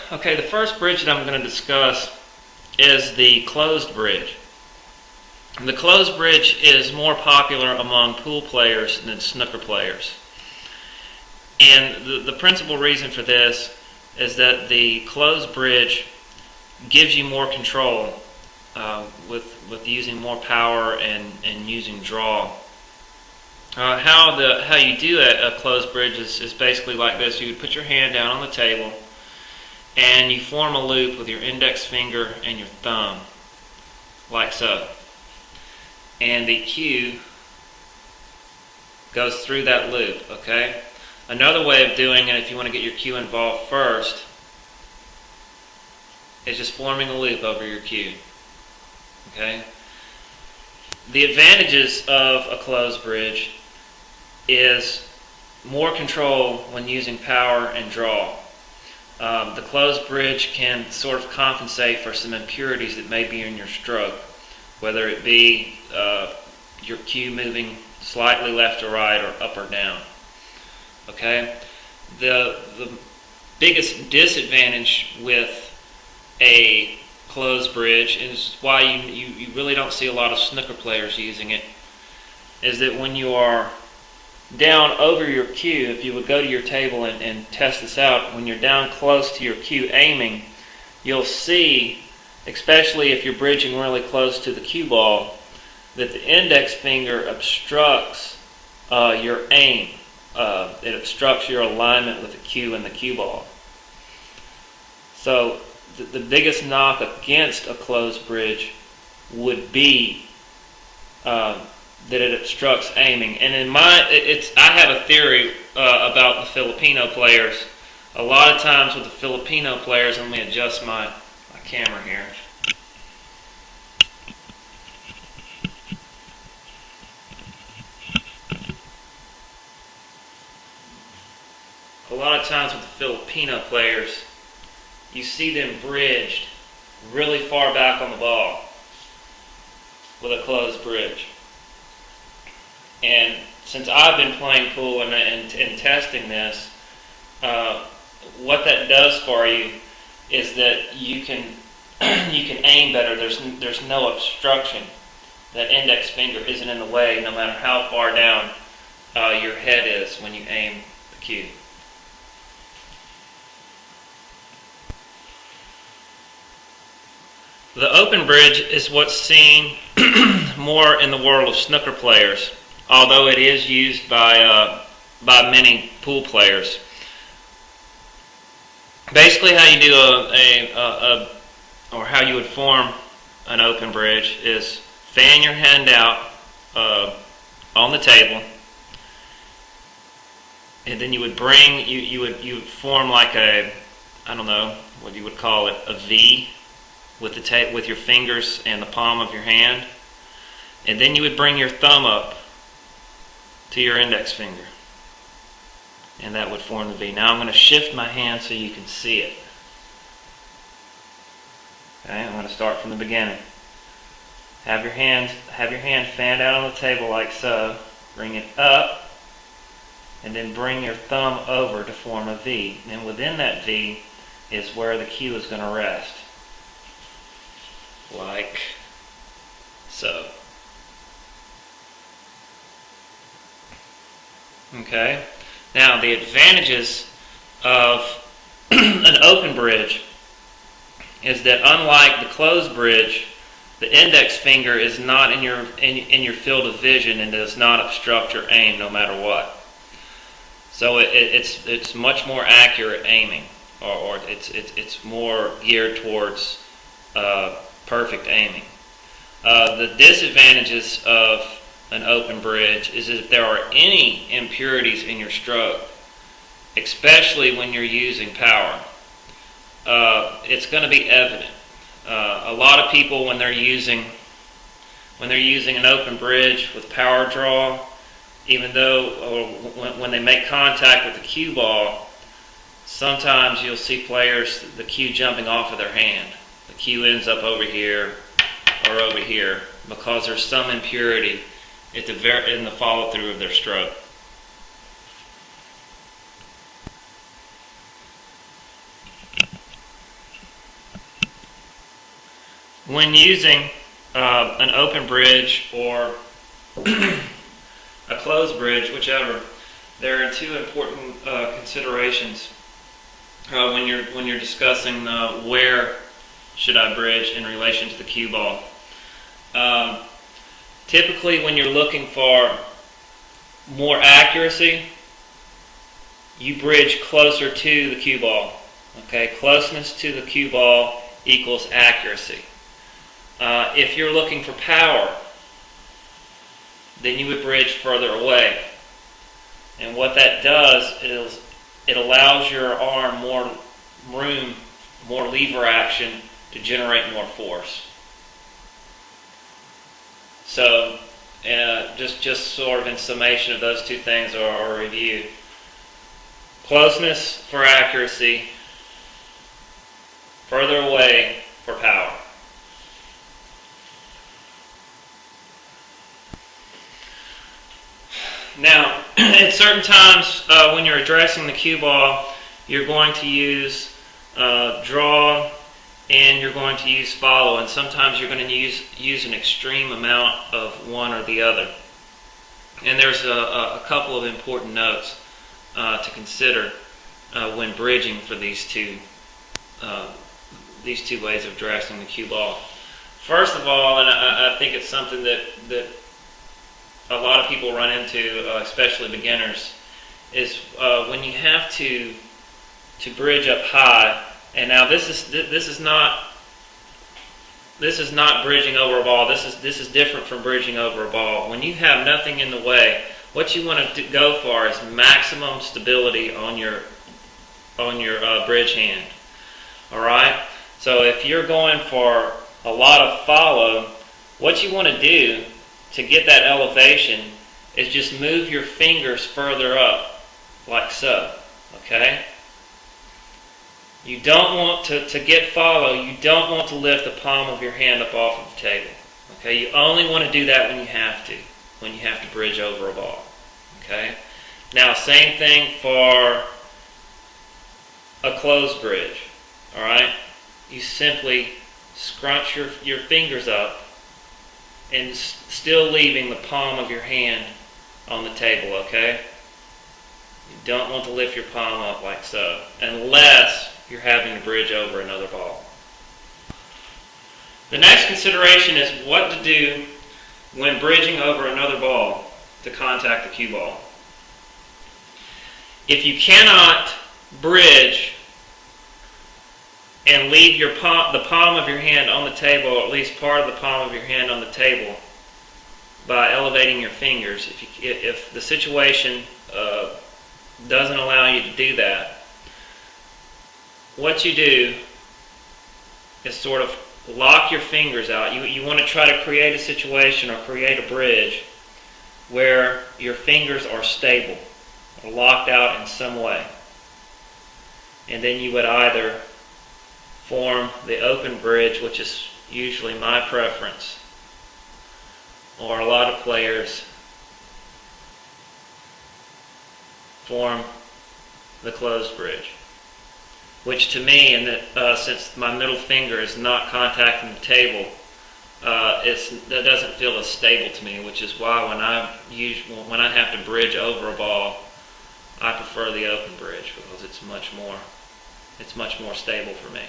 Okay, the first bridge that I'm going to discuss is the closed bridge. The closed bridge is more popular among pool players than snooker players. And the principal reason for this is that the closed bridge gives you more control with using more power and using draw. How you do a closed bridge is basically like this. You would put your hand down on the table and you form a loop with your index finger and your thumb, like so. And the cue goes through that loop, okay? Another way of doing it, if you want to get your cue involved first, is just forming a loop over your cue, okay? The advantages of a closed bridge is more control when using power and draw. The closed bridge can sort of compensate for some impurities that may be in your stroke, whether it be your cue moving slightly left or right or up or down. Okay? The biggest disadvantage with a closed bridge is why you really don't see a lot of snooker players using it, is that when you are down over your cue, if you would go to your table and test this out, when you're down close to your cue aiming, you'll see, especially if you're bridging really close to the cue ball, that the index finger obstructs your aim. It obstructs your alignment with the cue and the cue ball. So the biggest knock against a closed bridge would be that it obstructs aiming. And I have a theory about the Filipino players. A lot of times with the Filipino players, let me adjust my camera here. A lot of times with the Filipino players, you see them bridged really far back on the ball with a closed bridge. And since I've been playing pool and testing this, what that does for you is that you can aim better. There's no obstruction. That index finger isn't in the way, no matter how far down your head is when you aim the cue. The open bridge is what's seen more in the world of snooker players, although it is used by many pool players. Basically, how you do or how you would form an open bridge is fan your hand out on the table, and then you would you would form like I don't know what you would call it, a V with your fingers and the palm of your hand, and then you would bring your thumb up to your index finger, and that would form the V. Now I'm going to shift my hand so you can see it. Okay, I'm going to start from the beginning. Have your hand fanned out on the table like so. Bring it up, and then bring your thumb over to form a V. And within that V is where the cue is going to rest, like so. Okay. Now the advantages of an open bridge is that unlike the closed bridge, the index finger is not in your field of vision and does not obstruct your aim no matter what. So it's much more accurate aiming, or it's more geared towards perfect aiming. The disadvantages of an open bridge is that if there are any impurities in your stroke, especially when you're using power, it's going to be evident. A lot of people, when they're using an open bridge with power draw, even though when they make contact with the cue ball, sometimes you'll see players, the cue jumping off of their hand. The cue ends up over here or over here because there's some impurity in the follow-through of their stroke. When using an open bridge or a closed bridge, whichever, there are two important considerations when you're discussing where should I bridge in relation to the cue ball. Typically, when you're looking for more accuracy, you bridge closer to the cue ball. Okay, closeness to the cue ball equals accuracy. If you're looking for power, then you would bridge further away. And what that does is it allows your arm more room, more lever action to generate more force. So, just sort of in summation of those two things or review. Closeness for accuracy, further away for power. Now, at certain times when you're addressing the cue ball, you're going to use draw and you're going to use follow, and sometimes you're going to use an extreme amount of one or the other. And there's a couple of important notes to consider when bridging for these two ways of addressing the cue ball. First of all, and I think it's something that a lot of people run into, especially beginners, is when you have to bridge up high. And now this is not bridging over a ball. This is different from bridging over a ball. When you have nothing in the way, what you want to go for is maximum stability on your bridge hand. All right. So if you're going for a lot of follow, what you want to do to get that elevation is just move your fingers further up, like so. Okay. You don't want to get follow, you don't want to lift the palm of your hand up off of the table. Okay, you only want to do that when you have to bridge over a ball. Okay? Now, same thing for a closed bridge. Alright? You simply scrunch your fingers up and still leaving the palm of your hand on the table, okay? You don't want to lift your palm up like so, unless you're having to bridge over another ball. The next consideration is what to do when bridging over another ball to contact the cue ball. If you cannot bridge and leave the palm of your hand on the table, or at least part of the palm of your hand on the table, by elevating your fingers, if the situation doesn't allow you to do that, what you do is sort of lock your fingers out. You want to try to create a situation or create a bridge where your fingers are stable, or locked out in some way. And then you would either form the open bridge, which is usually my preference, or a lot of players form the closed bridge. Which to me, and that since my middle finger is not contacting the table, that doesn't feel as stable to me. Which is why when I have to bridge over a ball, I prefer the open bridge because it's much more stable for me.